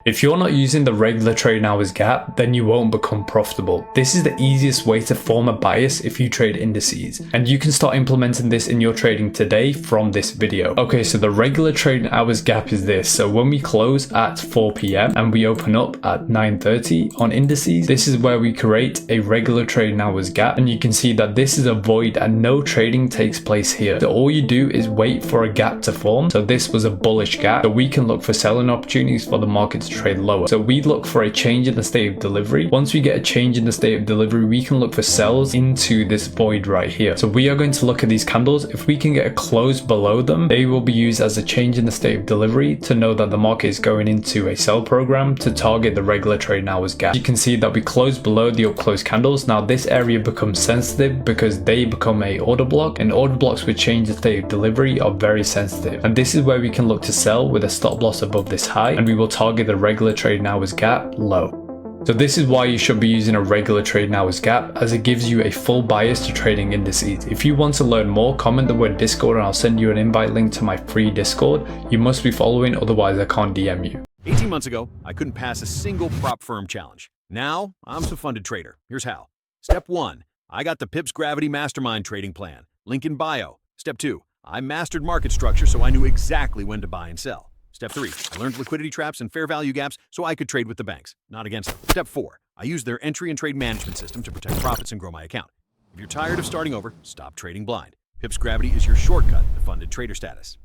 If you're not using the regular trading hours gap, then you won't become profitable. This is the easiest way to form a bias if you trade indices, and you can start implementing this in your trading today from this video. Okay, so the regular trading hours gap is this. So when we close at 4 p.m. and we open up at 9:30 on indices, this is where we create a regular trading hours gap, and you can see that this is a void and no trading takes place here. So all you do is wait for a gap to form. So this was a bullish gap, so we can look for selling opportunities for the market to trade lower. So we look for a change in the state of delivery. Once we get a change in the state of delivery, we can look for sells into this void right here. So we are going to look at these candles. If we can get a close below them, they will be used as a change in the state of delivery to know that the market is going into a sell program to target the regular trading hours gap. You can see that we close below the up close candles. Now this area becomes sensitive because they become a order block, and order blocks with change in state of delivery are very sensitive. And this is where we can look to sell with a stop loss above this high, and we will target the regular trading hours gap low. So this is why you should be using a regular trading hours gap, as it gives you a full bias to trading indices. If you want to learn more, comment the word Discord and I'll send you an invite link to my free Discord. You must be following, otherwise I can't DM you. 18 months ago, I couldn't pass a single prop firm challenge. Now, I'm a funded trader. Here's how. Step 1, I got the PipsGravity Mastermind Trading Plan. Link in bio. Step 2, I mastered market structure so I knew exactly when to buy and sell. Step 3, I learned liquidity traps and fair value gaps so I could trade with the banks, not against them. Step 4, I used their entry and trade management system to protect profits and grow my account. If you're tired of starting over, stop trading blind. PipsGravity is your shortcut to funded trader status.